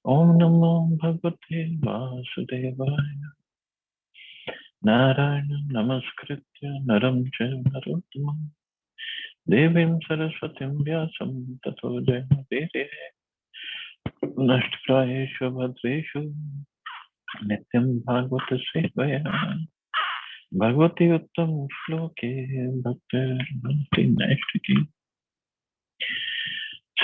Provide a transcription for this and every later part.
Om Namo Bhagavate Vasudevaya. Narayana Namaskritya Naram Chaiva Narottamam Devim Saraswatim Vyasam Tato Jayamudire Nashtrayeshu Bhadreshu Nityam Bhagavata Sevaya Bhagavati Uttam Shloke Bhaktir Bhakti Naishtaki.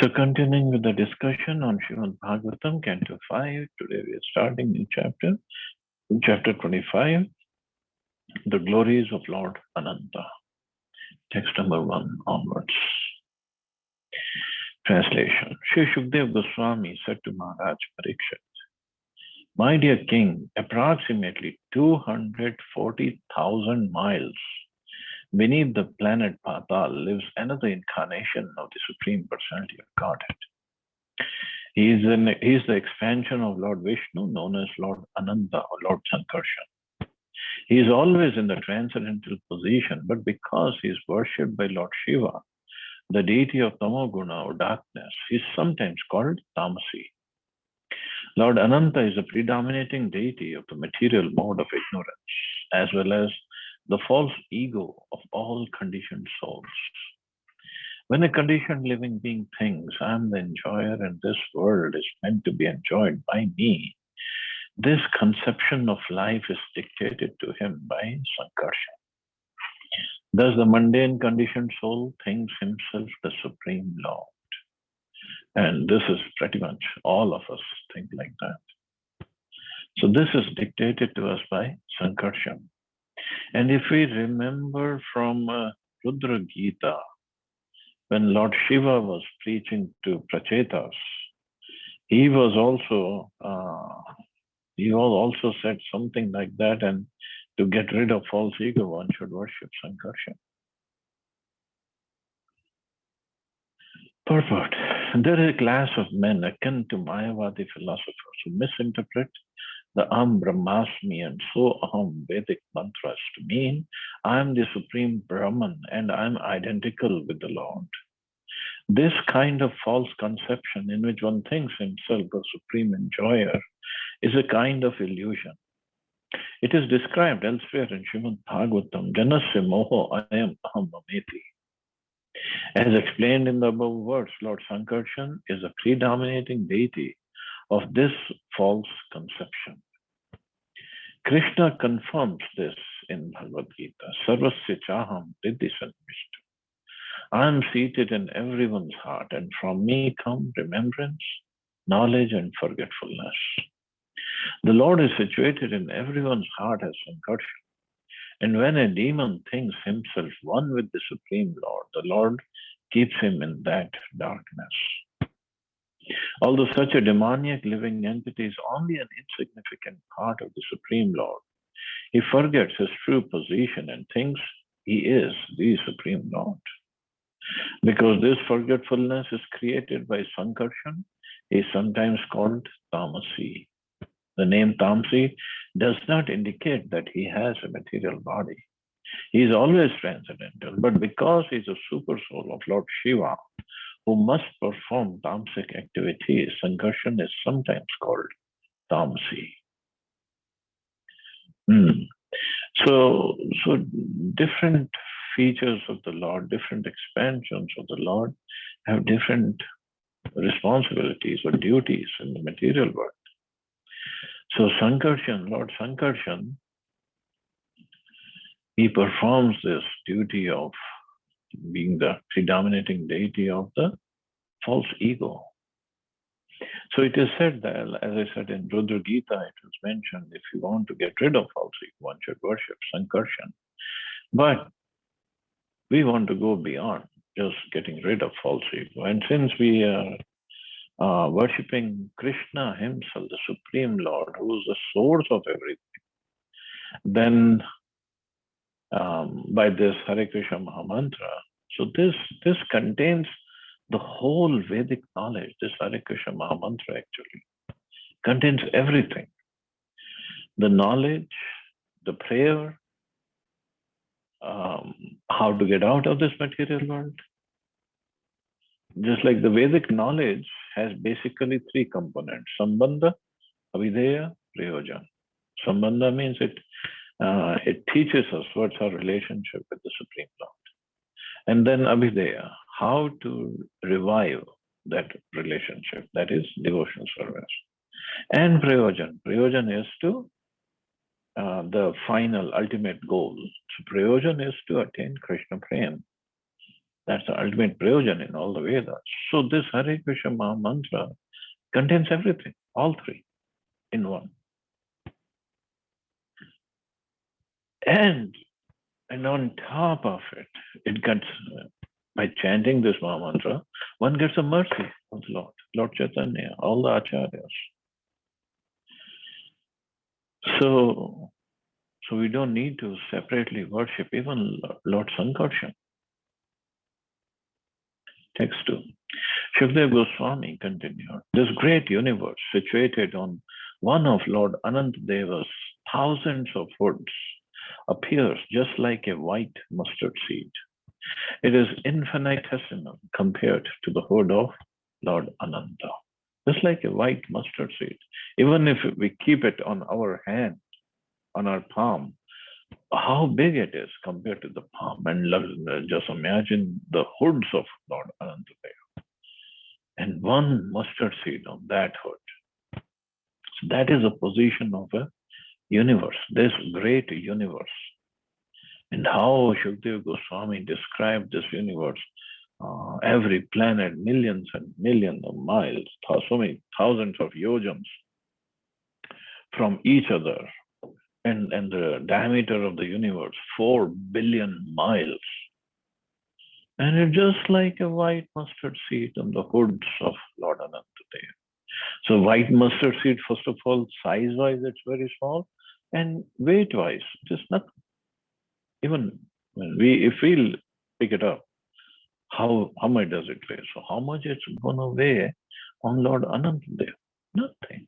So continuing with the discussion on Srimad Bhagavatam, Canto 5, today we are starting in chapter 25, the glories of Lord Ananta. Text number 1 onwards. Translation. Sri Shukdev Goswami said to Maharaj Parikshit, my dear king, approximately 240,000 miles beneath the planet Patal lives another incarnation of the Supreme Personality of Godhead. He is the expansion of Lord Vishnu, known as Lord Ananta or Lord Sankarshan. He is always in the transcendental position, but because he is worshipped by Lord Shiva, the deity of Tamoguna or darkness, he is sometimes called Tamasi. Lord Ananta is the predominating deity of the material mode of ignorance, as well as the false ego of all conditioned souls. When a conditioned living being thinks, I am the enjoyer and this world is meant to be enjoyed by me, this conception of life is dictated to him by Sankarshan. Thus, the mundane conditioned soul thinks himself the Supreme Lord. And this is pretty much all of us think like that. So this is dictated to us by Sankarshan. And if we remember from Rudra Gita, when Lord Shiva was preaching to Prachetas, he also said something like that, and to get rid of false ego, one should worship Sankarshan. Purport. There is a class of men akin to Mayavadi philosophers who misinterpret the Aham Brahmasmi and So Aham Vedic mantras to mean I am the Supreme Brahman and I am identical with the Lord. This kind of false conception in which one thinks himself the Supreme Enjoyer is a kind of illusion. It is described elsewhere in Srimad Bhagavatam, Janasya Moho Ayam Aham Mameti. As explained in the above words, Lord Sankarshan is a predominating deity of this false conception. Krishna confirms this in Bhagavad Gita, Sarvasya Chaham Riddhi Sanvishtu. I am seated in everyone's heart, and from me come remembrance, knowledge, and forgetfulness. The Lord is situated in everyone's heart as Sankarshan. And when a demon thinks himself one with the Supreme Lord, the Lord keeps him in that darkness. Although such a demoniac living entity is only an insignificant part of the Supreme Lord, he forgets his true position and thinks he is the Supreme Lord. Because this forgetfulness is created by Sankarshan, he is sometimes called Tamasi. The name Tamasi does not indicate that he has a material body. He is always transcendental, but because he is a super soul of Lord Shiva, who must perform tamasic activities, Sankarshan is sometimes called Tamasi. So different features of the Lord, different expansions of the Lord have different responsibilities or duties in the material world. So Sankarshan, Lord Sankarshan, he performs this duty of being the predominating deity of the false ego. So it is said that, as I said in Rudra Gita, it was mentioned, if you want to get rid of false ego, one should worship Sankarshan. But we want to go beyond just getting rid of false ego. And since we are worshipping Krishna himself, the Supreme Lord, who is the source of everything, then by this Hare Krishna Mahamantra, so this contains the whole Vedic knowledge. This Hare Krishna Mahamantra actually contains everything. The knowledge, the prayer, how to get out of this material world. Just like the Vedic knowledge has basically three components: Sambandha, Avideya, Prayojan. Sambandha means it teaches us what's our relationship with the Supreme Lord. And then Abhideya, how to revive that relationship, that is devotional service. And Prayojan. Prayojan is to the final ultimate goal. So Prayojan is to attain Krishna Prem. That's the ultimate Prayojan in all the Vedas. So this Hare Krishna Maha Mantra contains everything, all three in one. And on top of it, it gets, by chanting this Maha Mantra, one gets a mercy of the Lord, Lord Chaitanya, all the acharyas. So we don't need to separately worship even Lord Sankarshan. Text 2. Shukdev Goswami continued, this great universe situated on one of Lord Anantadeva's thousands of hoods appears just like a white mustard seed. It is infinitesimal compared to the hood of Lord Ananta. Just like a white mustard seed. Even if we keep it on our hand, on our palm, how big it is compared to the palm. And just imagine the hoods of Lord Anantadeva. And one mustard seed on that hood. So that is a position of a universe, this great universe. And how Shukdev Goswami described this universe, every planet, millions and millions of miles, so many thousands of yojans from each other. And the diameter of the universe, 4 billion miles. And it's just like a white mustard seed on the hoods of Lord Anantadeva. So white mustard seed, first of all, size-wise, it's very small. And weight-wise, it is nothing. Even if we pick it up, how much does it weigh? So how much it's going to weigh on Lord Anantadeva? Nothing.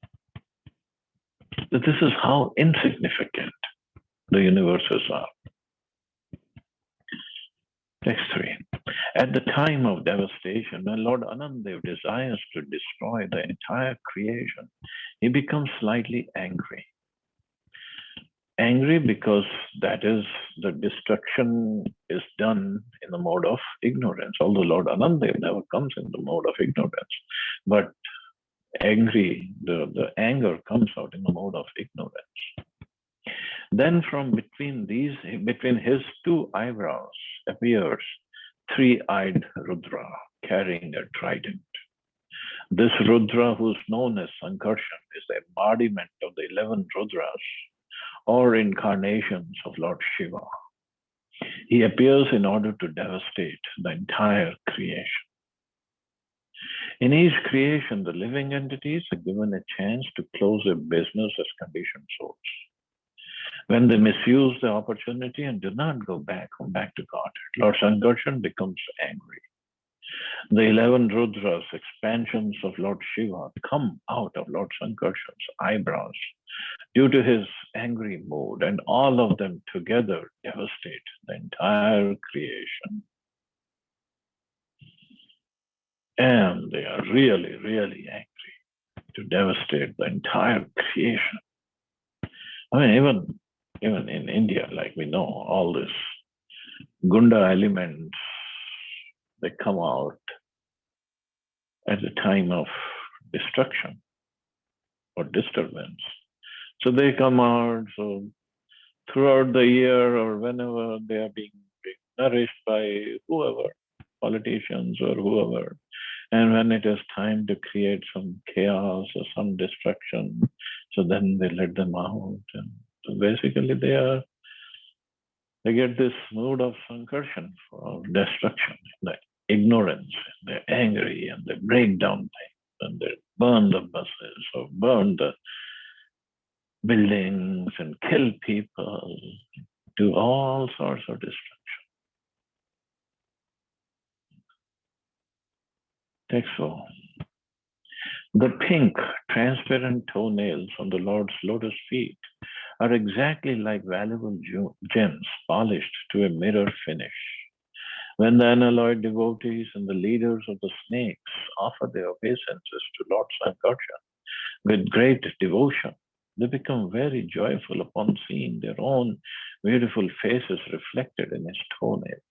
But this is how insignificant the universes are. Text 3. At the time of devastation, when Lord Anantadev desires to destroy the entire creation, he becomes slightly angry. Angry because that is, the destruction is done in the mode of ignorance. Although Lord Anantadev never comes in the mode of ignorance, but angry, the anger comes out in the mode of ignorance. Then from between his two eyebrows appears three-eyed Rudra carrying a trident. This Rudra, who's known as Sankarshan, is the embodiment of the 11 Rudras, or incarnations of Lord Shiva. He appears in order to devastate the entire creation. In each creation, the living entities are given a chance to close their business as conditioned souls. When they misuse the opportunity and do not go back to God, Lord Sankarshan becomes angry. The 11 Rudras, expansions of Lord Shiva, come out of Lord Sankarshan's eyebrows due to his angry mood, and all of them together devastate the entire creation. And they are really, really angry to devastate the entire creation. I mean, even in India, like we know, all this Gunda elements, they come out at the time of destruction or disturbance. So they come out, so throughout the year or whenever they are being nourished by whoever, politicians or whoever, and when it is time to create some chaos or some destruction, so then they let them out. And so basically they get this mood of Sankarshan, of destruction, the ignorance, they're angry and they break down things and they burn the buses or burn the buildings and kill people, do all sorts of destruction. Text 4. The pink, transparent toenails on the Lord's lotus feet are exactly like valuable gems polished to a mirror finish. When the unalloyed devotees and the leaders of the snakes offer their obeisances to Lord Sankarshan with great devotion, they become very joyful upon seeing their own beautiful faces reflected in his toenails.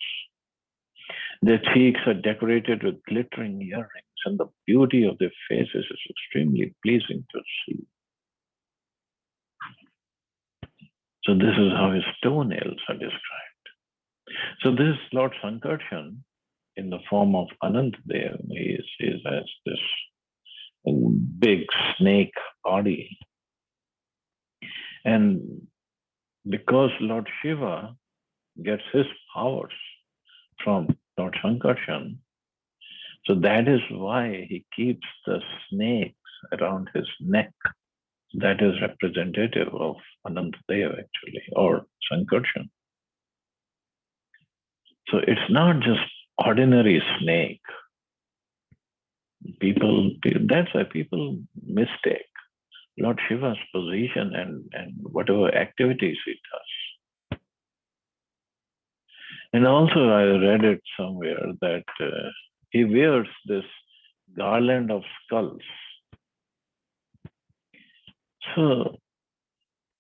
Their cheeks are decorated with glittering earrings, and the beauty of their faces is extremely pleasing to see. So this is how his toenails are described. So this Lord Sankarshan, in the form of Anantadev, he has this big snake body. And because Lord Shiva gets his powers from Lord Sankarshan, so that is why he keeps the snakes around his neck. That is representative of Anantadev actually, or Sankarshan. So it's not just ordinary snake. That's why people mistake Lord Shiva's position and whatever activities he does. And also I read it somewhere that he wears this garland of skulls. So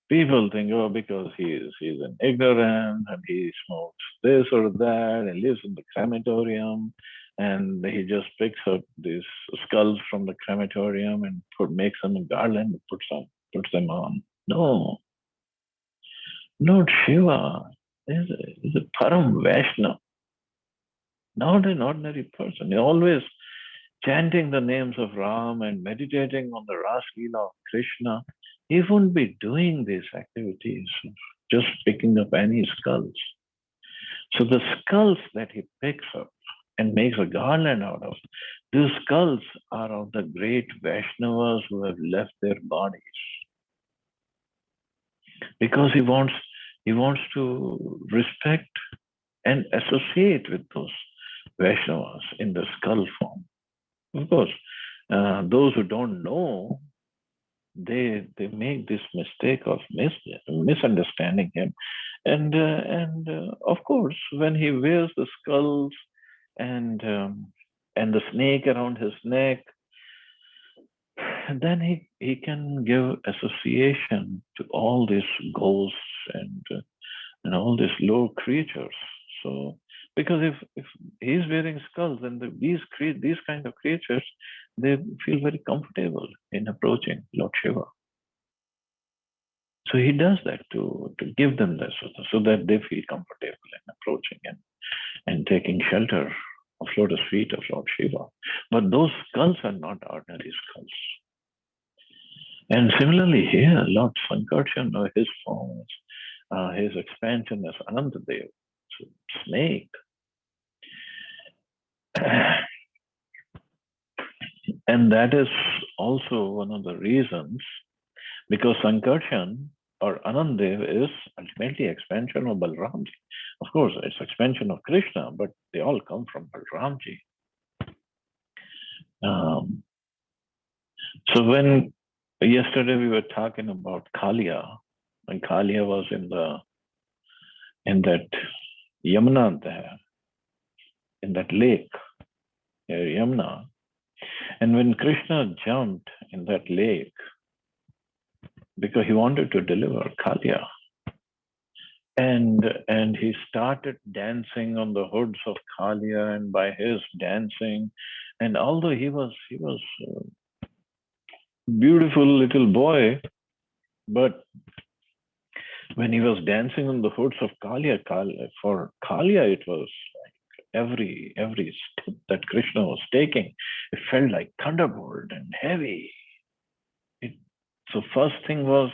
people think, oh, because he's an ignorant and he smokes this or that and lives in the crematorium, and he just picks up these skulls from the crematorium and makes them a garland, puts them on. No, Lord Shiva is a Param Vaishnava, not an ordinary person. He always chanting the names of Ram and meditating on the Ras Leela of Krishna. He wouldn't be doing these activities of just picking up any skulls. So the skulls that he picks up and makes a garland out of, these skulls are of the great Vaishnavas who have left their bodies. Because he wants to respect and associate with those Vaishnavas in the skull form. Of course, those who don't know, they make this mistake of misunderstanding him, and of course, when he wears the skulls and the snake around his neck, then he can give association to all these ghosts and all these low creatures. So because if he's wearing skulls, then these kind of creatures, they feel very comfortable in approaching Lord Shiva. So he does that to give them this so that they feel comfortable in approaching and taking shelter of lotus feet of Lord Shiva. But those skulls are not ordinary skulls. And similarly here, Lord Sankarshan, his forms, his expansion as Anantadev, so snake. And that is also one of the reasons, because Sankarshan or Anantadev is ultimately expansion of Balramji. Of course, it's expansion of Krishna, but they all come from Balramji. So when yesterday we were talking about Kalia, when Kalia was in that Yamuna there, in that lake, Yamuna, and when Krishna jumped in that lake because he wanted to deliver Kalia, and he started dancing on the hoods of Kalia, and by his dancing, and although he was a beautiful little boy, but when he was dancing on the hoods of Kalia, for Kalia it was like every step that Krishna was taking, it felt like thunderbolt and heavy. So first thing was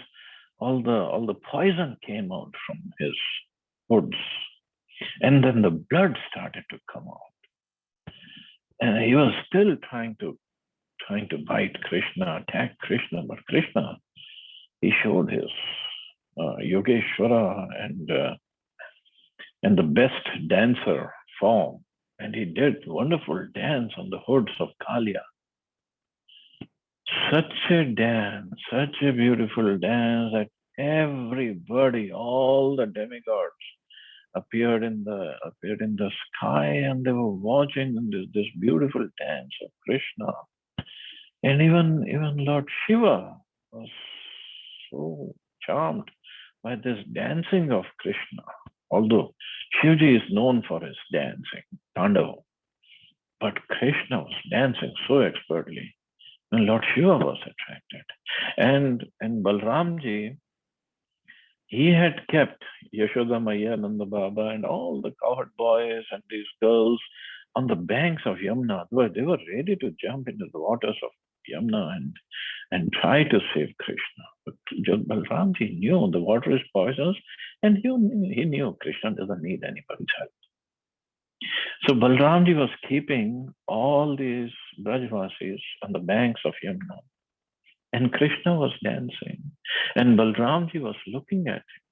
all the poison came out from his hoods, and then the blood started to come out, and he was still trying to bite Krishna, attack Krishna, but Krishna, he showed his Yogeshwara and the best dancer form, and he did wonderful dance on the hoods of Kalia. Such a dance, such a beautiful dance that everybody, all the demigods, appeared in the sky, and they were watching this beautiful dance of Krishna. And even Lord Shiva was so charmed by this dancing of Krishna. Although Shivji is known for his dancing, Tandava, but Krishna was dancing so expertly, and Lord Shiva was attracted. And Balramji, he had kept Yashoda Maya, Nanda Baba, and all the cowherd boys and these girls on the banks of Yamuna, where they were ready to jump into the waters of Yamuna and try to save Krishna. But Balramji knew the water is poisonous, and he knew Krishna doesn't need anybody's help. So Balramji was keeping all these Brajvasis on the banks of Yamuna, and Krishna was dancing, and Balramji was looking at him.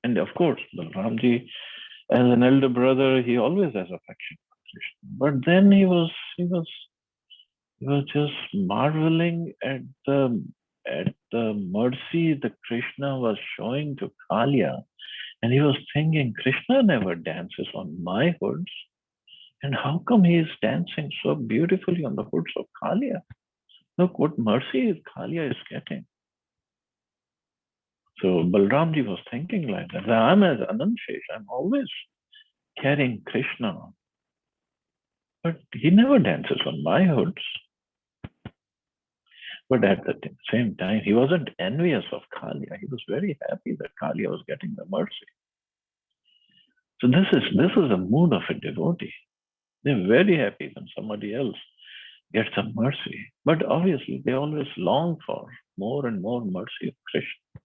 And of course, Balramji, as an elder brother, he always has affection for Krishna. But then he was just marveling at the mercy that Krishna was showing to Kalia. And he was thinking, Krishna never dances on my hoods. And how come he is dancing so beautifully on the hoods of Kalia? Look what mercy Kalia is getting. So Balramji was thinking like that. I'm as Anantshesh, I'm always carrying Krishna. But he never dances on my hoods. But at the same time, he wasn't envious of Kalia. He was very happy that Kalia was getting the mercy. So this is the mood of a devotee. They're very happy when somebody else gets a mercy. But obviously, they always long for more and more mercy of Krishna.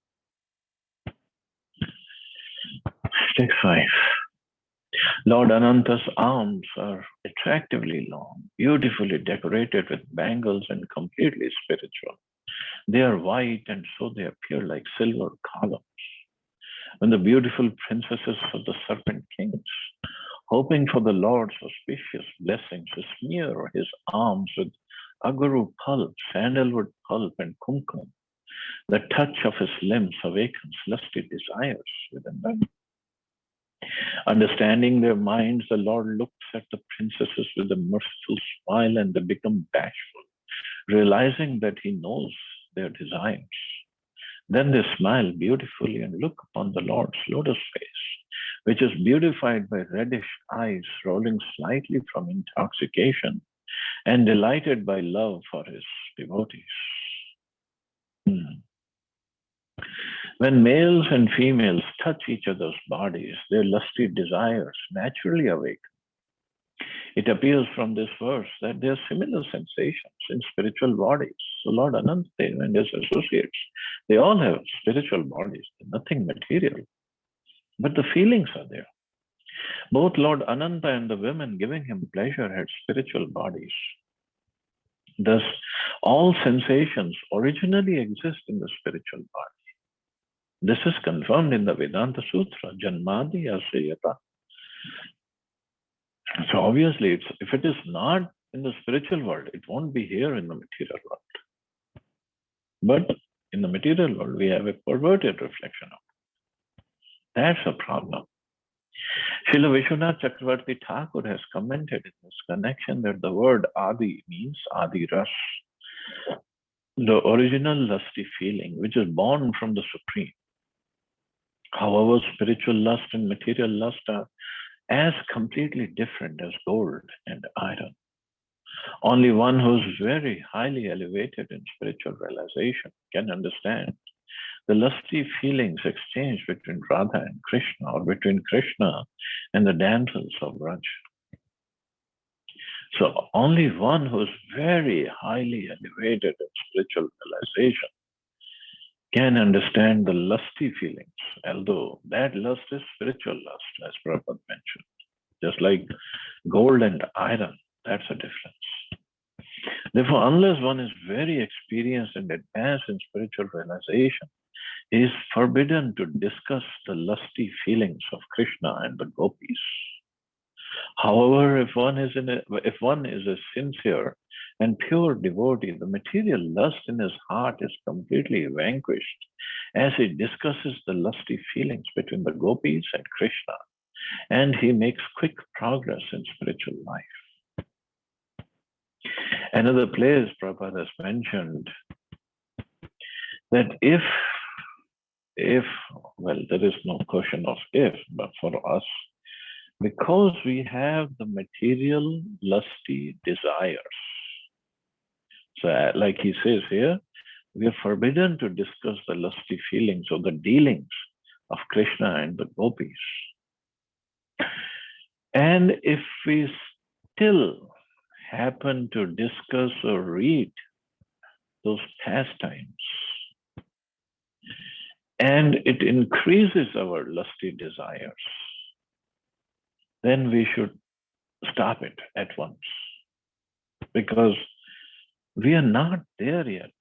Take 5. Lord Ananta's arms are attractively long, beautifully decorated with bangles and completely spiritual. They are white, and so they appear like silver columns. When the beautiful princesses of the serpent kings, hoping for the Lord's auspicious blessings, smear his arms with agaru pulp, sandalwood pulp, and kumkum, the touch of his limbs awakens lusty desires within them. Understanding their minds, the Lord looks at the princesses with a merciful smile, and they become bashful, realizing that he knows their desires. Then they smile beautifully and look upon the Lord's lotus face, which is beautified by reddish eyes rolling slightly from intoxication and delighted by love for his devotees. When males and females touch each other's bodies, their lusty desires naturally awaken. It appears from this verse that there are similar sensations in spiritual bodies. So Lord Ananta and his associates, they all have spiritual bodies, nothing material. But the feelings are there. Both Lord Ananta and the women giving him pleasure had spiritual bodies. Thus, all sensations originally exist in the spiritual body. This is confirmed in the Vedanta Sutra, Janmadi Asayata. So obviously, if it is not in the spiritual world, it won't be here in the material world. But in the material world, we have a perverted reflection of it. That's a problem. Srila Vishwanath Chakravarti Thakur has commented in this connection that the word Adi means Adi Ras, the original lusty feeling, which is born from the Supreme. However, spiritual lust and material lust are as completely different as gold and iron. Only one who is very highly elevated in spiritual realization can understand the lusty feelings exchanged between Radha and Krishna, or between Krishna and the damsels of Vraj. So only one who is very highly elevated in spiritual realization can understand the lusty feelings, although that lust is spiritual lust, as Prabhupada mentioned. Just like gold and iron, that's a difference. Therefore, unless one is very experienced and advanced in spiritual realization, it is forbidden to discuss the lusty feelings of Krishna and the gopis. However, if one is a sincere and pure devotee, the material lust in his heart is completely vanquished as he discusses the lusty feelings between the gopis and Krishna, and he makes quick progress in spiritual life. Another place Prabhupada has mentioned that if, well, there is no question of if, but for us, because we have the material lusty desires. So like he says here, we are forbidden to discuss the lusty feelings or the dealings of Krishna and the gopis. And if we still happen to discuss or read those pastimes, and it increases our lusty desires, then we should stop it at once, because we are not there yet.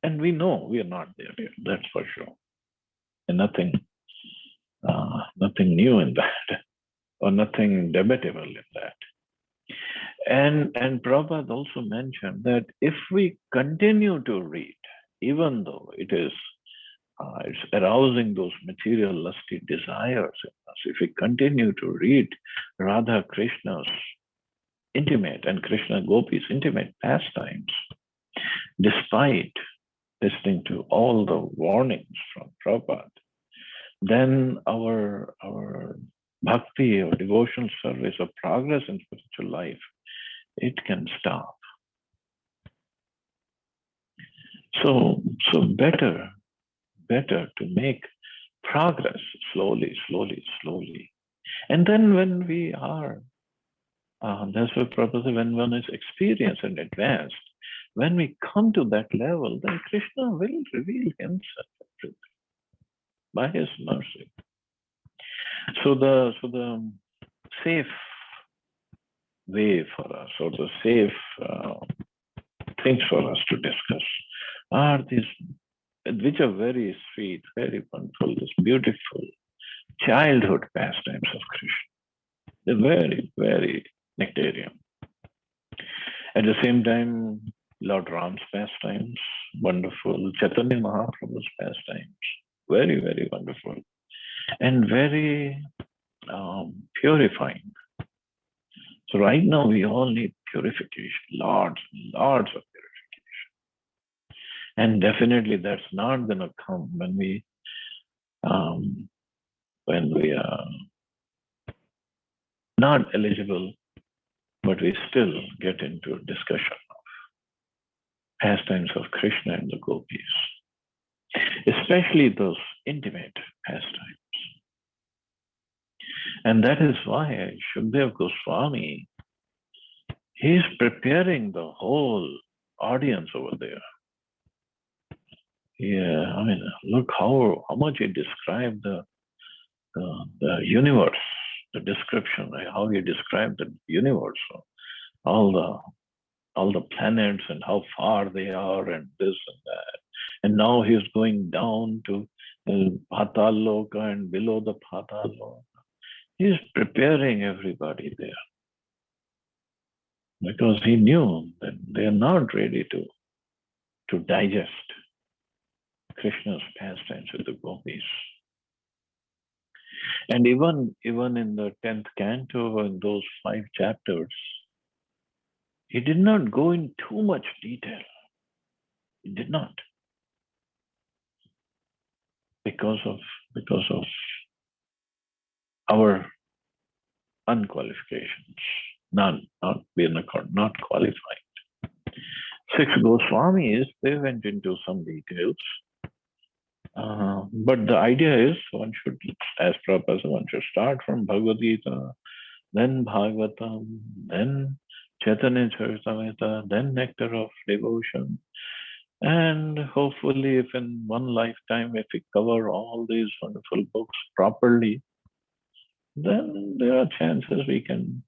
And we know we are not there yet, that's for sure. And nothing new in that, or nothing debatable in that. And Prabhupada also mentioned that if we continue to read, even though it's arousing those material lusty desires in us, if we continue to read Radha Krishna's intimate and Krishna Gopi's intimate pastimes, despite listening to all the warnings from Prabhupada, then our bhakti or devotional service or progress in spiritual life, it can stop. So better to make progress slowly. And then when we are, that's what Prabhupada, when one is experienced and advanced, when we come to that level, then Krishna will reveal himself by his mercy. So the safe way for us, or the safe things for us to discuss are these, which are very sweet, very wonderful, this beautiful childhood pastimes of Krishna. They're very, very nectarian. At the same time, Lord Ram's pastimes, wonderful. Chaitanya Mahaprabhu's pastimes, very, very wonderful. And very purifying. So right now we all need purification, lots of purification. And definitely that's not going to come when we are not eligible, but we still get into discussion of pastimes of Krishna and the gopis, especially those intimate pastimes. And that is why Shukdev Goswami, he's preparing the whole audience over there. Yeah, I mean, look how much he described the universe, the description, how he described the universe, all the planets and how far they are and this and that. And now he's going down to Patal Loka and below the Patal Loka. He's preparing everybody there, because he knew that they are not ready to digest Krishna's pastimes with the gopis. And even in the 10th canto, in those 5 chapters, he did not go in too much detail. He did not. Because of our unqualifications, not qualified. 6 Goswamis, they went into some details. But the idea is one should, as Prabhupada said, one should start from Bhagavad Gita, then Bhagavatam, then Chaitanya Charitamrita, then Nectar of Devotion. And hopefully, if in one lifetime, if we cover all these wonderful books properly, then there are chances we can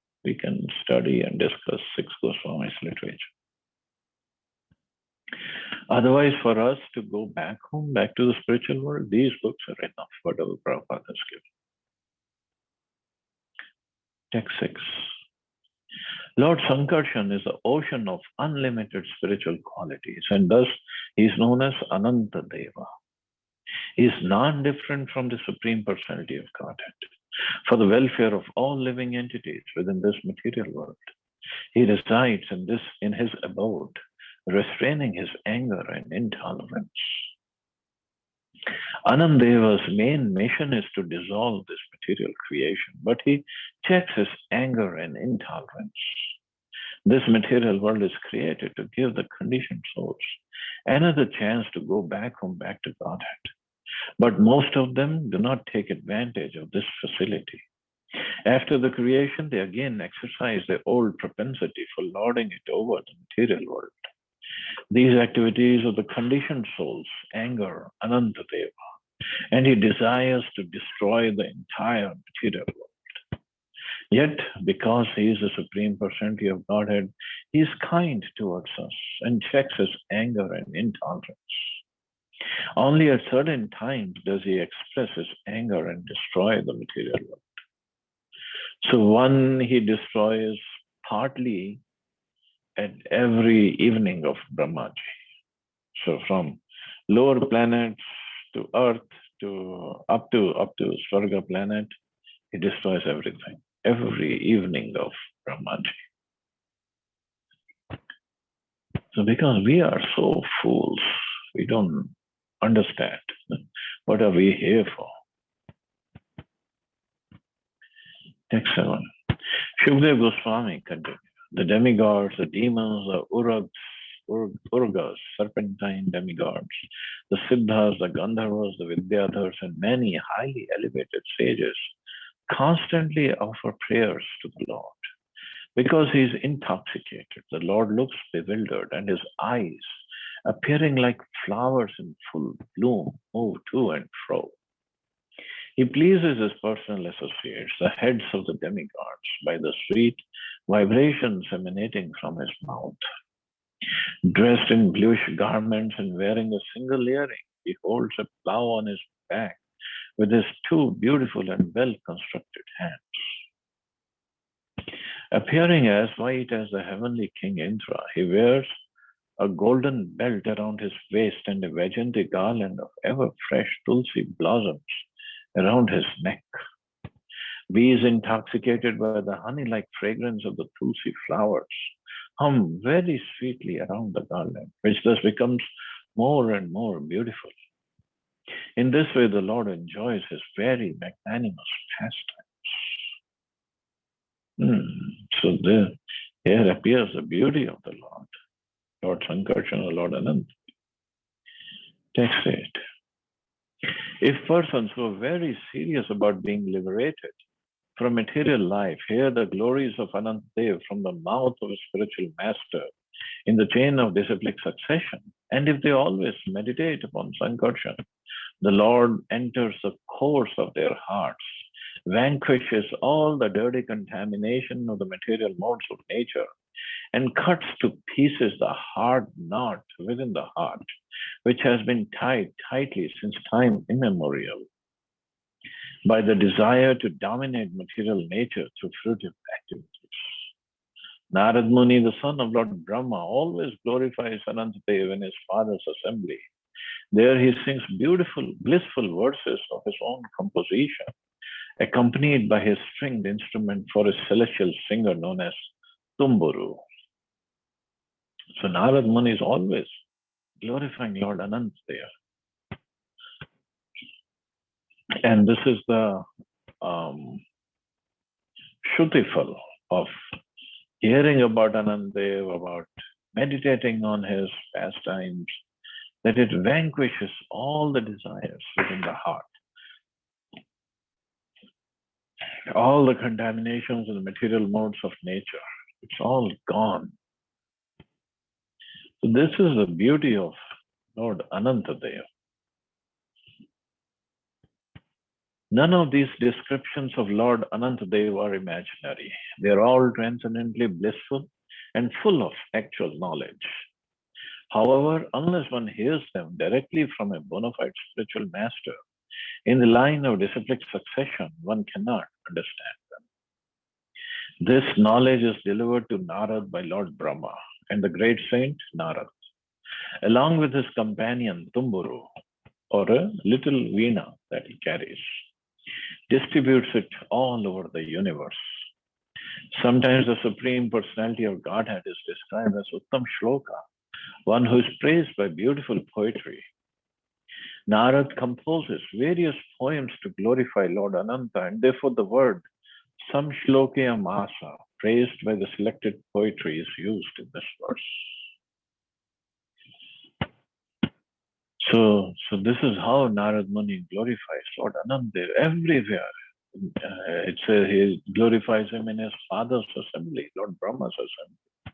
study and discuss 6 Goswamis literature. Otherwise, for us to go back home, back to the spiritual world, these books are enough, whatever Prabhupada has given. Text 6. Lord Sankarshan is the ocean of unlimited spiritual qualities, and thus he is known as Ananta Deva. He is non-different from the Supreme Personality of Godhead for the welfare of all living entities within this material world. He resides in his abode, restraining his anger and intolerance. Anandeva's main mission is to dissolve this material creation, but he checks his anger and intolerance. This material world is created to give the conditioned souls another chance to go back home, back to Godhead. But most of them do not take advantage of this facility. After the creation, they again exercise their old propensity for lording it over the material world. These activities of the conditioned souls anger Anantadeva, and he desires to destroy the entire material world. Yet, because he is the Supreme Personality of Godhead, he is kind towards us and checks his anger and intolerance. Only at certain times does he express his anger and destroy the material world. So one he destroys partly at every evening of Brahmaji. So from lower planets to Earth to up to Swarga planet, he destroys everything every evening of Brahmaji. So because we are so fools, we don't understand what are we here for. Text 7. Shukdev Goswami continued. The demigods, the demons, the Urgas, serpentine demigods, the Siddhas, the Gandharvas, the Vidyadhars, and many highly elevated sages constantly offer prayers to the Lord. Because he is intoxicated, the Lord looks bewildered, and his eyes, appearing like flowers in full bloom, move to and fro. He pleases his personal associates, the heads of the demigods, by the sweet vibrations emanating from his mouth. Dressed in bluish garments and wearing a single earring, he holds a plow on his back with his two beautiful and well-constructed hands. Appearing as white as the heavenly King Indra, he wears a golden belt around his waist and a Vajanti garland of ever-fresh tulsi blossoms around his neck. Bees intoxicated by the honey-like fragrance of the tulsi flowers hum very sweetly around the garland, which thus becomes more and more beautiful. In this way, the Lord enjoys his very magnanimous pastimes. So here appears the beauty of the Lord, Lord Sankarshan, the Lord Anant. Text 8. If persons who are very serious about being liberated from material life hear the glories of Anantadev from the mouth of a spiritual master in the chain of disciplic succession, and if they always meditate upon Sankarshan, the Lord enters the course of their hearts, vanquishes all the dirty contamination of the material modes of nature, and cuts to pieces the hard knot within the heart, which has been tied tightly since time immemorial by the desire to dominate material nature through fruitive activities. Narad Muni, the son of Lord Brahma, always glorifies Anantadev in his father's assembly. There he sings beautiful, blissful verses of his own composition, accompanied by his stringed instrument for his celestial singer known as Tumburu. So Narad Muni is always glorifying Lord Anantadev. And this is the Shrutifal of hearing about Anantadev, about meditating on his pastimes, that it vanquishes all the desires within the heart. All the contaminations of the material modes of nature, it's all gone. So this is the beauty of Lord Anantadev. None of these descriptions of Lord Anantadev are imaginary. They are all transcendently blissful and full of actual knowledge. However, unless one hears them directly from a bona fide spiritual master, in the line of disciplic succession, one cannot understand them. This knowledge is delivered to Narad by Lord Brahma and the great saint Narad, along with his companion Tumburu, or a little veena that he carries, distributes it all over the universe. Sometimes the Supreme Personality of Godhead is described as Uttam Shloka, one who is praised by beautiful poetry. Narad composes various poems to glorify Lord Ananta, and therefore the word Samshlokya Masa, praised by the selected poetry, is used in this verse. So this is how Narad Muni glorifies Lord Ananta everywhere. It says he glorifies him in his father's assembly, Lord Brahma's assembly.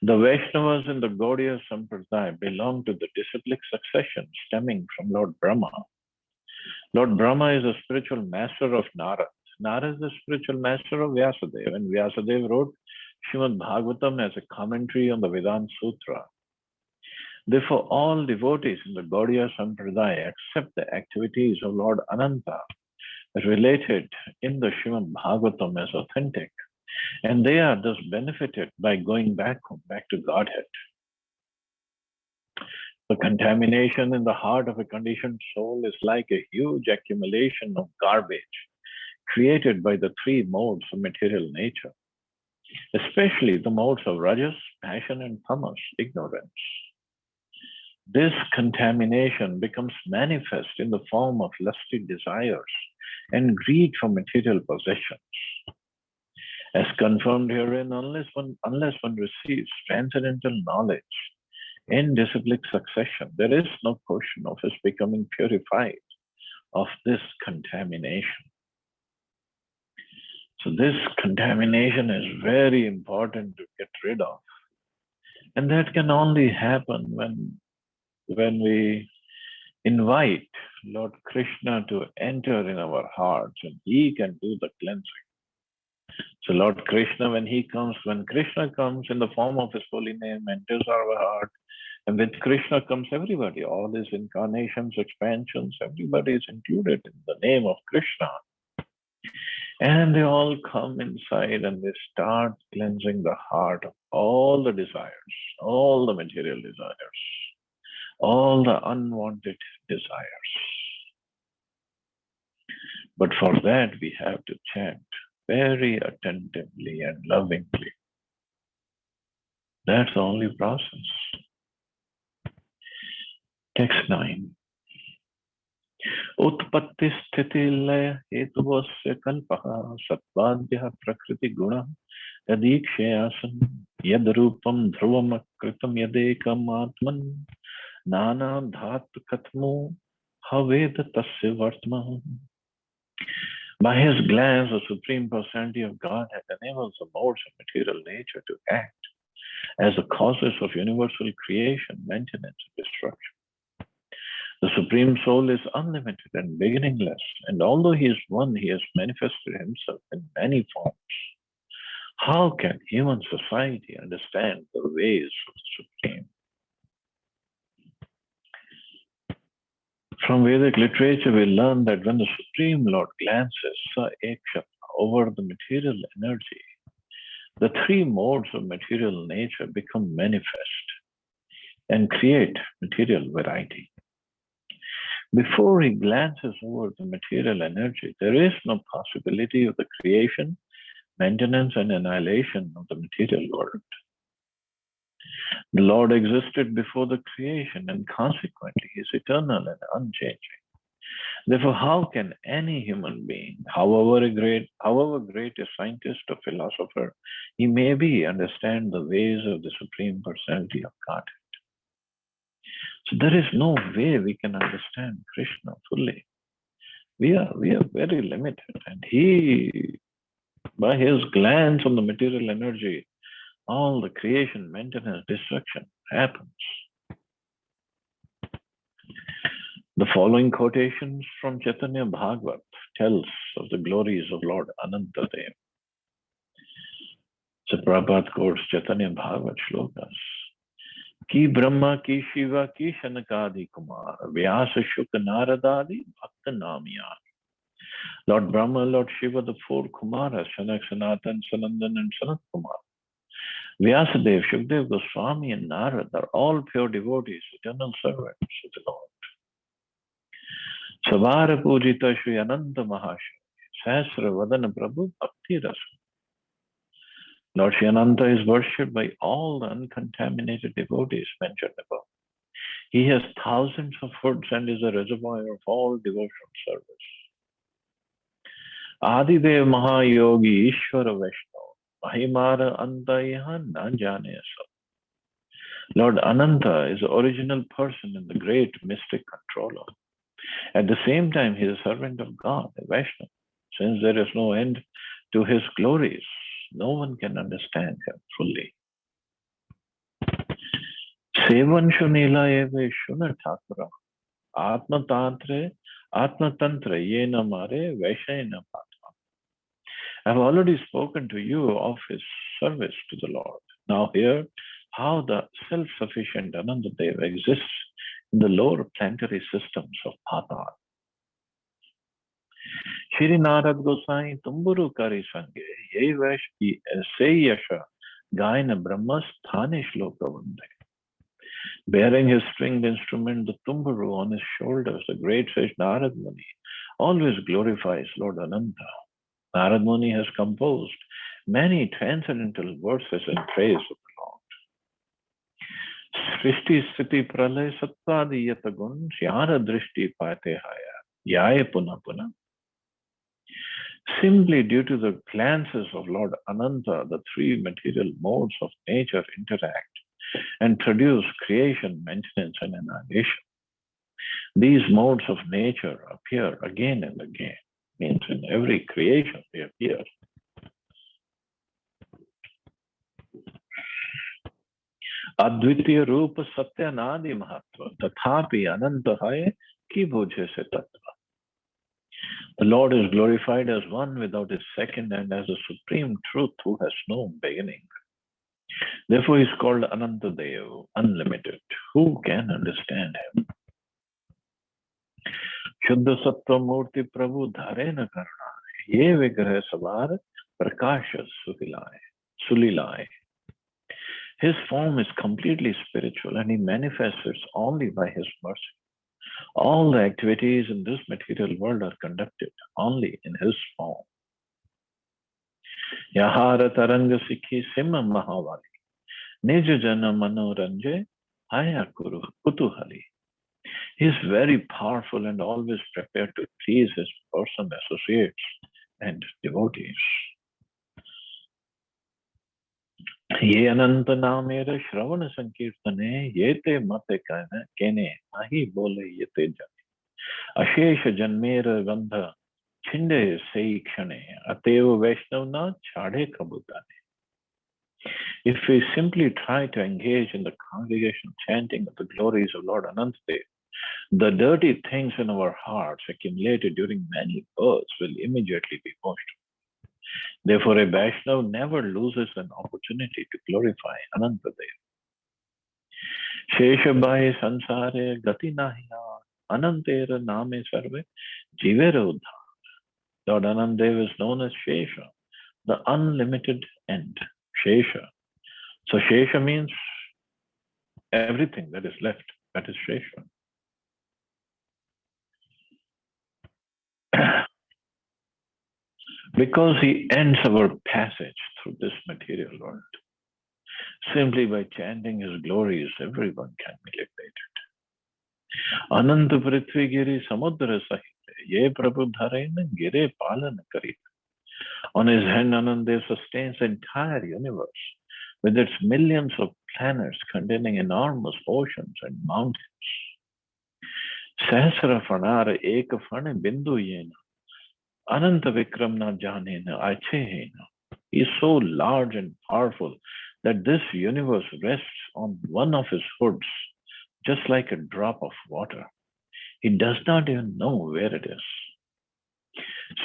The Vaishnavas in the Gaudiya Sampradaya belong to the disciplic succession stemming from Lord Brahma. Lord Brahma is the spiritual master of Narad. Narad is the spiritual master of Vyasadeva, and Vyasadeva wrote Srimad Bhagavatam as a commentary on the Vedanta Sutra. Therefore, all devotees in the Gaudiya Sampradaya accept the activities of Lord Ananta related in the Srimad Bhagavatam as authentic, and they are thus benefited by going back to Godhead. The contamination in the heart of a conditioned soul is like a huge accumulation of garbage created by the three modes of material nature, especially the modes of rajas, passion, and tamas, ignorance. This contamination becomes manifest in the form of lusty desires and greed for material possessions. As confirmed herein, unless one receives transcendental knowledge in disciplic succession, there is no question of his becoming purified of this contamination. So this contamination is very important to get rid of. And that can only happen when we invite Lord Krishna to enter in our hearts, and he can do the cleansing. So Lord Krishna, when Krishna comes in the form of his holy name, enters our heart, and with Krishna comes everybody, all his incarnations, expansions, everybody is included in the name of Krishna. And they all come inside and they start cleansing the heart of all the desires, all the material desires, all the unwanted desires. But for that, we have to chant very attentively and lovingly. That's the only process. Text 9. Utpatti sthiti laya hetuvasya kalpaha satvadya prakriti guna yadikshayasan yadrupam dhruvam akritam yadekam atman nana dhat katmo haveda tasya vartma. By his glance, the Supreme Personality of Godhead enables the modes of material nature to act as the causes of universal creation, maintenance, and destruction. The Supreme Soul is unlimited and beginningless, and although he is one, he has manifested himself in many forms. How can human society understand the ways of the Supreme? From Vedic literature, we learn that when the Supreme Lord glances sa ekshata over the material energy, the three modes of material nature become manifest and create material variety. Before he glances over the material energy, there is no possibility of the creation, maintenance, and annihilation of the material world. The Lord existed before the creation, and consequently he is eternal and unchanging. Therefore, how can any human being, however great a scientist or philosopher he may be, understand the ways of the Supreme Personality of Godhead? So there is no way we can understand Krishna fully. We are very limited, and he, by his glance on the material energy, all the creation, maintenance, destruction happens. The following quotations from Chaitanya Bhagavat tells of the glories of Lord Anantadev. So Prabhupada quotes Chaitanya Bhagavat shlokas. Ki Brahma, ki Shiva, ki Shanakadi Kumar, Vyasa Shuka Naradadi, Bhakta Namya. Lord Brahma, Lord Shiva, the four Kumaras, Shanak, Sanatan, Sanandan, and Sanat Kumar. Vyasadeva, Shukdev Goswami, and Narad are all pure devotees, eternal servants of the Lord. Savara Pujita Shri Ananta Mahashaya, Sahasra Vadana Prabhu, Bhakti Rasa. Lord Shri Ananta is worshipped by all the uncontaminated devotees mentioned above. He has thousands of hoods and is a reservoir of all devotional service. Adidev Mahayogi Ishvara Vaishnava, Mahimara Antayaha na jane sab. Lord Ananta is the original person and the great mystic controller. At the same time, he is a servant of God, a Vaishnava. Since there is no end to his glories, no one can understand him fully. Sevan Shunila Eve Shuna Thakura, Atma Tantre, Atma Tantra, Yena Mare, Vaishayana Patra. I have already spoken to you of his service to the Lord. Now hear how the self-sufficient Anandadev exists in the lower planetary systems of Patal. Shri Narad Gosai Tumburu Kari Sange, Yevash Seyasha, Gaina Brahmas Thane Shloka Vande. Bearing his stringed instrument, the Tumburu on his shoulders, the great sage Narad Muni always glorifies Lord Ananta. Narad Muni has composed many transcendental verses in praise of the Lord. Srishti Sthiti Pralay Sattadi Yatagun Syara Drishti Pate Haya Yaya Puna Puna. Simply due to the glances of Lord Ananta, the three material modes of nature interact and produce creation, maintenance, and annihilation. These modes of nature appear again and again. Means in every creation they appear. Advitiya Rupa Satya Nadi Mahatva Tathapi Ananta Hai Ki Bhuje Se Tattva. The Lord is glorified as one without his second and as a supreme truth who has no beginning. Therefore, he is called Anantadev, unlimited. Who can understand him? Shuddha Sattva Murti Prabhu Dharena Karna Ye Vigraha Savar Prakasha Sulilai. His form is completely spiritual and he manifests only by his mercy. All the activities in this material world are conducted only in his form. Yahara Taranga Sikhi Simha Mahavali Nija Jana Manoranje Haya Kuru Kutuhali. He is very powerful and always prepared to please his personal associates and devotees. Ye Ananta Namera Shravana Sankirtane Yete Mate Kene Ahi Bole Yete Jani Ashesha Janmera Gandha Chinde Sei Kshane Ateva Vaishnavna Chade Kabutane. If we simply try to engage in the congregation chanting of the glories of Lord Anantadev, the dirty things in our hearts accumulated during many births will immediately be washed. Therefore, a Vaishnava never loses an opportunity to glorify Anantadev. Shesha Bhai Sansare Gati Nahiya Anantera Name Sarve Jivera Uddha. Lord Anantadev is known as Shesha, the unlimited end. Shesha. So Shesha means everything that is left. That is Shesha. Because he ends our passage through this material world. Simply by chanting his glories, everyone can be liberated. Ananta Prithvi Giri Samudra Sahite Ye Prabhu Dharena Gire Palana Karita. On his hand, Anantadev sustains the entire universe with its millions of planets containing enormous oceans and mountains. Sahasra Fanara Eka Fane Bindu Yena. Ananta Vikramna Janena Achehena. He is so large and powerful that this universe rests on one of his hoods, just like a drop of water. He does not even know where it is.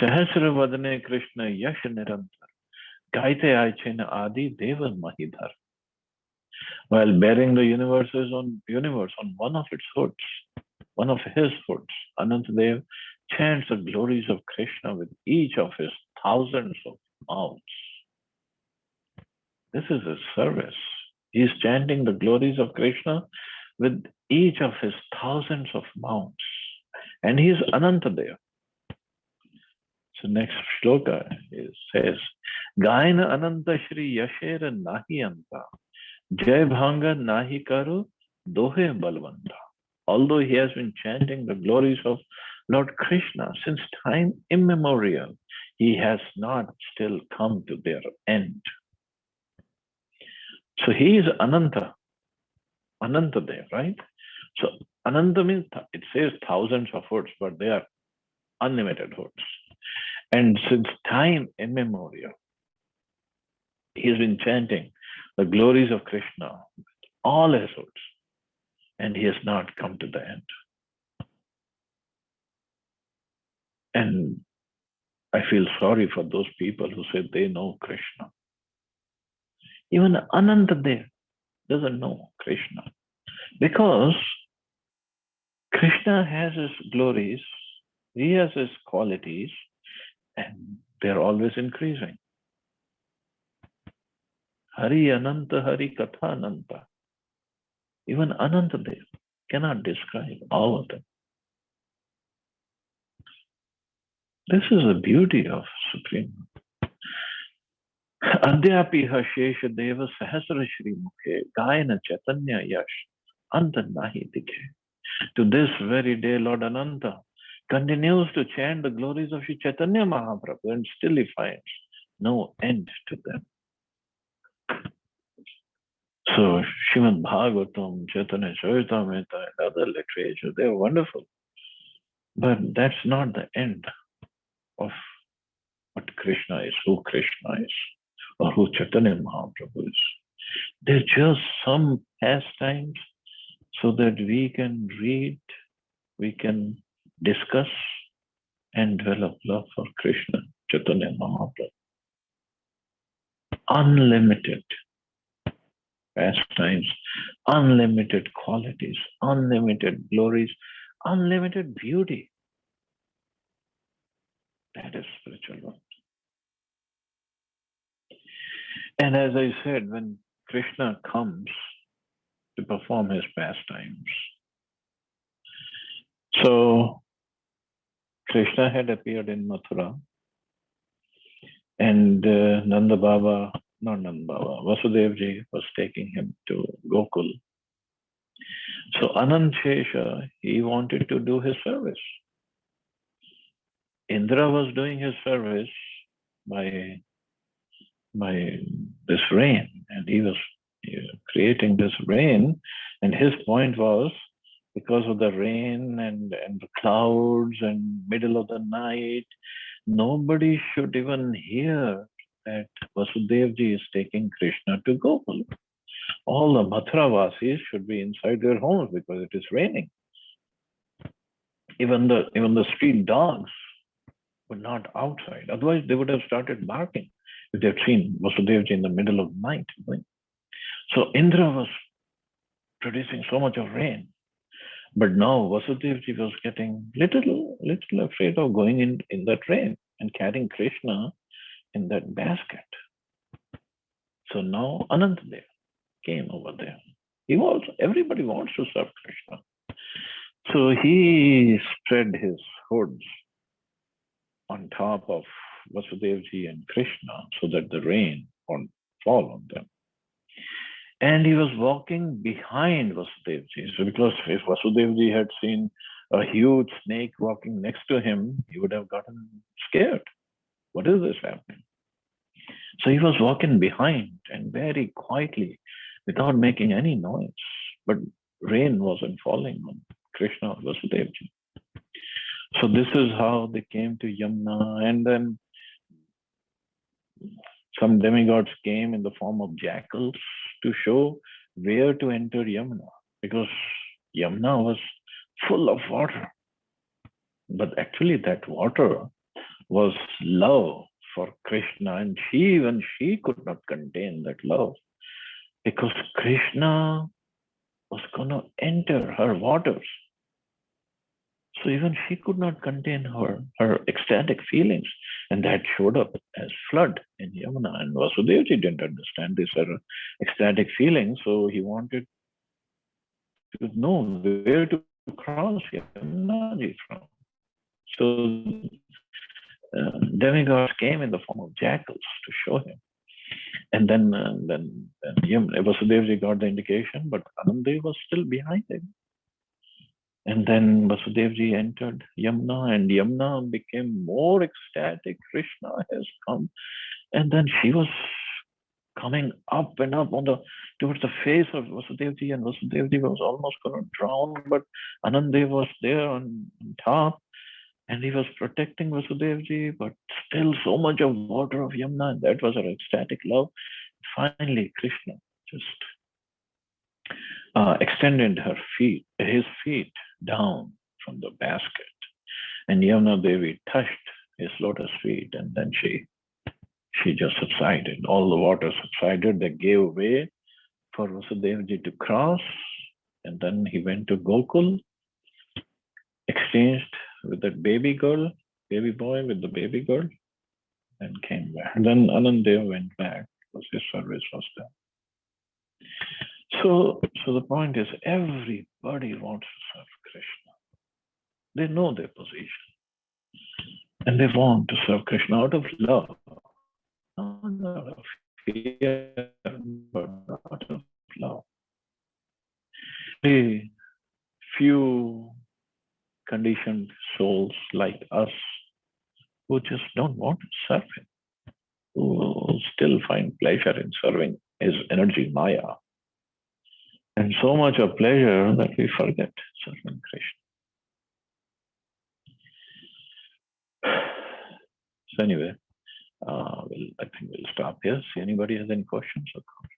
Sahasra Vadane Krishna Yash Nirantar. Gaite Aichena Adi Deva Mahidhar. While bearing the universe on one of its hoods, one of his hoods, Anantadev chants the glories of Krishna with each of his thousands of mouths. This is his service. He is chanting the glories of Krishna with each of his thousands of mouths. And he is Anantadev. So next shloka says, Gaina Ananta Shri Yashera Nahi Anta, Jai Bhanga Nahi Karu, Dohe Balvanta. Although he has been chanting the glories of Lord Krishna since time immemorial, he has not still come to their end. So he is Ananta, Anantadev, right? So Ananta means, it says thousands of hoods, but they are unlimited hoods. And since time immemorial, he has been chanting the glories of Krishna with all his hoods, and he has not come to the end. And I feel sorry for those people who say they know Krishna. Even Anantadev doesn't know Krishna, because Krishna has his glories, he has his qualities, and they're always increasing. Hari Ananta, Hari Katha Ananta. Even Anantadev cannot describe all of them. This is the beauty of Supreme. Adhyapiha Shesha Deva Sahasra Shri Mukhe Gayana Chaitanya Yash Anta Nahi Dikhe. To this very day, Lord Ananta continues to chant the glories of Shri Chaitanya Mahaprabhu, and still he finds no end to them. So Srimad Bhagavatam, Chaitanya Charitamrita, and other literature, they are wonderful. But that's not the end of what Krishna is, who Krishna is, or who Chaitanya Mahaprabhu is. They're just some pastimes so that we can read, we can discuss, and develop love for Krishna, Chaitanya Mahaprabhu. Unlimited pastimes, unlimited qualities, unlimited glories, unlimited beauty. That is spiritual love. And as I said, when Krishna comes to perform his pastimes, so Krishna had appeared in Mathura, and Nanda Baba, not Nanda Baba, Vasudevji was taking him to Gokul. So Anant Shesha, he wanted to do his service. Indra was doing his service by this rain, and he was creating this rain, and his point was, because of the rain and the clouds and middle of the night, nobody should even hear that Vasudevji is taking Krishna to Gokul. All the Mathuravasis should be inside their homes because it is raining. Even the street dogs were not outside. Otherwise, they would have started barking if they'd seen Vasudevji in the middle of the night. So Indra was producing so much of rain. But now Vasudevji was getting little afraid of going in that rain and carrying Krishna in that basket. So now Anantadev came over there. Everybody wants to serve Krishna. So he spread his hoods on top of Vasudevji and Krishna so that the rain won't fall on them. And he was walking behind Vasudevji. So because if Vasudevji had seen a huge snake walking next to him, he would have gotten scared. What is this happening? So he was walking behind and very quietly without making any noise. But rain wasn't falling on Krishna or Vasudevji. So this is how they came to Yamuna, and then some demigods came in the form of jackals to show where to enter Yamuna, because Yamuna was full of water. But actually that water was love for Krishna, and even she could not contain that love, because Krishna was going to enter her waters. So even she could not contain her ecstatic feelings, and that showed up as flood in Yamuna. And Vasudevji didn't understand this her ecstatic feelings, so he wanted to know where to cross Yamunaji from. So demigods came in the form of jackals to show him. And then Vasudevji got the indication, but Anandev was still behind him. And then Vasudevji entered Yamuna, and Yamuna became more ecstatic. Krishna has come. And then she was coming up and up towards the face of Vasudevji, and Vasudevji was almost going to drown, but Anandev was there on top, and he was protecting Vasudevji, but still so much of water of Yamuna, and that was her ecstatic love. Finally, Krishna just extended his feet down from the basket, and Yamuna Devi touched his lotus feet, and then she just subsided. All the water subsided. They gave way for Vasudevji to cross, and then he went to Gokul, exchanged with that baby boy with the baby girl, and came back. And then Anandev went back because his service was done. So the point is, everybody wants to serve Krishna. They know their position, and they want to serve Krishna out of love, not out of fear, but out of love. Very few conditioned souls like us who just don't want to serve him, who still find pleasure in serving his energy Maya. And so much of pleasure that we forget serving Krishna. So anyway, I think we'll stop here. See anybody has any questions or comments?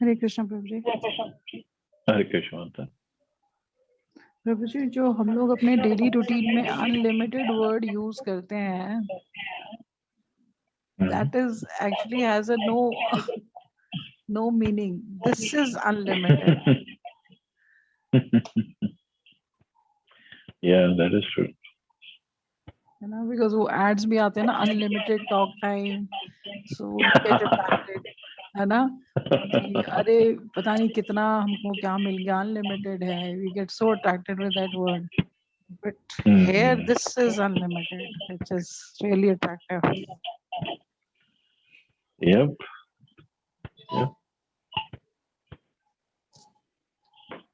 हरे कृष्ण प्रभु जी। हरे कृष्ण माता। प्रभु जी, जो हम लोग अपने daily routine में unlimited word use करते हैं, that is actually has a no meaning. This is unlimited. Yeah, that is true. You know, because वो ads भी आते हैं ना, unlimited talk time, so we get attracted, है ना, कि अरे पता नहीं कितना हमको क्या मिल गया, unlimited है, we get so attracted with that word. But here this is unlimited, which is really attractive. Yep.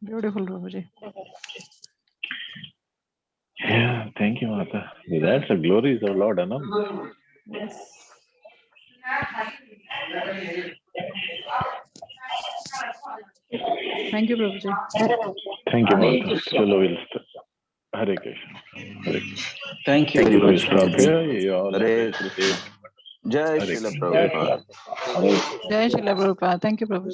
Beautiful, Prabhuji. Yeah, thank you, Mata. That's the glories of Lord Anand. Yes. Thank you, Prabhuji. Thank you, Mata. Chalo, we'll start. Hare Krishna. Thank you very We'll much, stop Prabhuji. here. You all have Hare received. Jai Hare Srila Krishna. Prabhupada. Jai Srila Prabhupada. Thank you, Prabhuji.